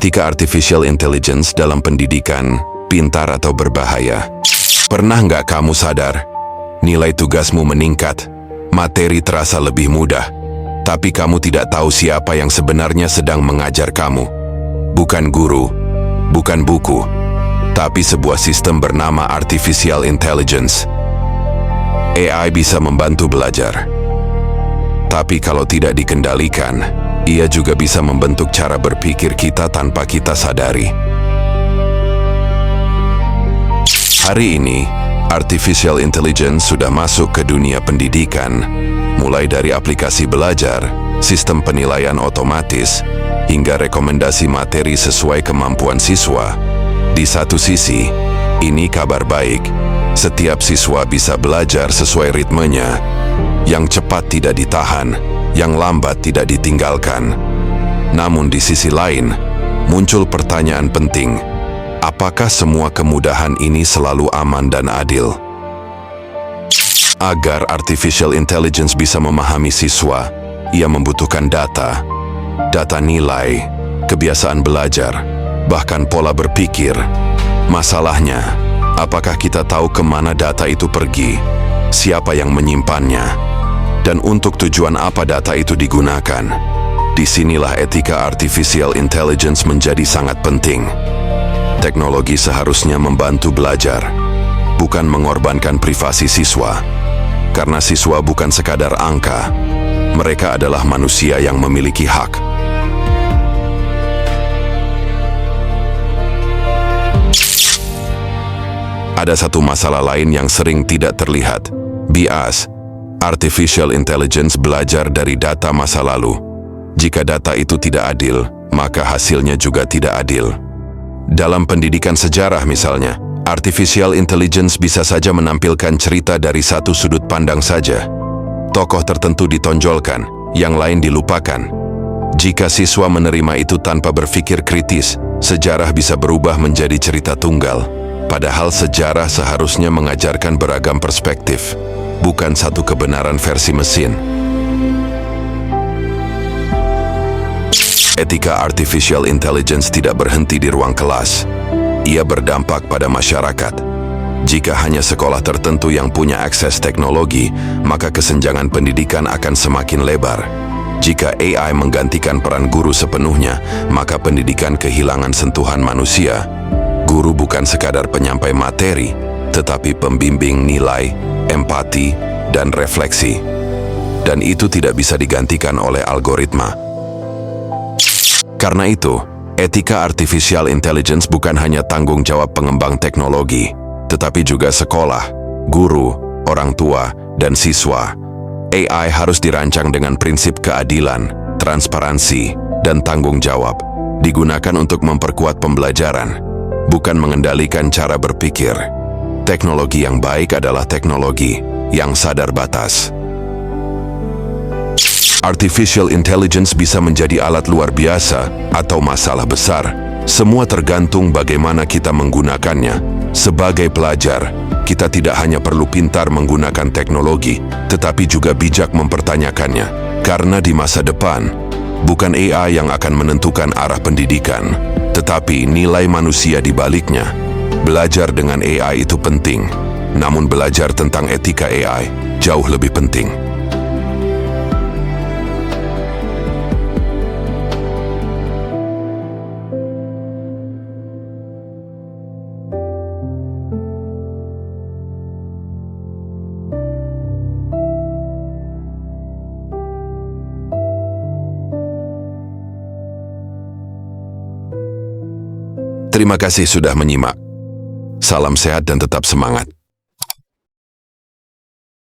Etika artificial intelligence dalam pendidikan, pintar atau berbahaya? Pernah nggak kamu sadar? Nilai tugasmu meningkat, materi terasa lebih mudah, tapi kamu tidak tahu siapa yang sebenarnya sedang mengajar kamu. Bukan guru, bukan buku, tapi sebuah sistem bernama artificial intelligence. AI bisa membantu belajar, tapi kalau tidak dikendalikan, ia juga bisa membentuk cara berpikir kita tanpa kita sadari. Hari ini, artificial intelligence sudah masuk ke dunia pendidikan, mulai dari aplikasi belajar, sistem penilaian otomatis, hingga rekomendasi materi sesuai kemampuan siswa. Di satu sisi, ini kabar baik. Setiap siswa bisa belajar sesuai ritmenya. Yang cepat tidak ditahan, yang lambat tidak ditinggalkan. Namun di sisi lain, muncul pertanyaan penting. Apakah semua kemudahan ini selalu aman dan adil? Agar artificial intelligence bisa memahami siswa, ia membutuhkan data nilai, kebiasaan belajar, bahkan pola berpikir. Masalahnya, apakah kita tahu kemana data itu pergi, siapa yang menyimpannya, dan untuk tujuan apa data itu digunakan? Disinilah etika artificial intelligence menjadi sangat penting. Teknologi seharusnya membantu belajar, bukan mengorbankan privasi siswa. Karena siswa bukan sekadar angka, mereka adalah manusia yang memiliki hak. Ada satu masalah lain yang sering tidak terlihat, bias. Artificial intelligence belajar dari data masa lalu. Jika data itu tidak adil, maka hasilnya juga tidak adil. Dalam pendidikan sejarah misalnya, artificial intelligence bisa saja menampilkan cerita dari satu sudut pandang saja. Tokoh tertentu ditonjolkan, yang lain dilupakan. Jika siswa menerima itu tanpa berpikir kritis, sejarah bisa berubah menjadi cerita tunggal. Padahal sejarah seharusnya mengajarkan beragam perspektif, bukan satu kebenaran versi mesin. Etika artificial intelligence tidak berhenti di ruang kelas. Ia berdampak pada masyarakat. Jika hanya sekolah tertentu yang punya akses teknologi, maka kesenjangan pendidikan akan semakin lebar. Jika AI menggantikan peran guru sepenuhnya, maka pendidikan kehilangan sentuhan manusia. Guru bukan sekadar penyampai materi, tetapi pembimbing nilai, empati, dan refleksi. Dan itu tidak bisa digantikan oleh algoritma. Karena itu, etika artificial intelligence bukan hanya tanggung jawab pengembang teknologi, tetapi juga sekolah, guru, orang tua, dan siswa. AI harus dirancang dengan prinsip keadilan, transparansi, dan tanggung jawab, digunakan untuk memperkuat pembelajaran, bukan mengendalikan cara berpikir. Teknologi yang baik adalah teknologi yang sadar batas. Artificial intelligence bisa menjadi alat luar biasa atau masalah besar. Semua tergantung bagaimana kita menggunakannya. Sebagai pelajar, kita tidak hanya perlu pintar menggunakan teknologi, tetapi juga bijak mempertanyakannya. Karena di masa depan, bukan AI yang akan menentukan arah pendidikan, tetapi nilai manusia di baliknya. Belajar dengan AI itu penting, namun belajar tentang etika AI jauh lebih penting. Terima kasih sudah menyimak. Salam sehat dan tetap semangat.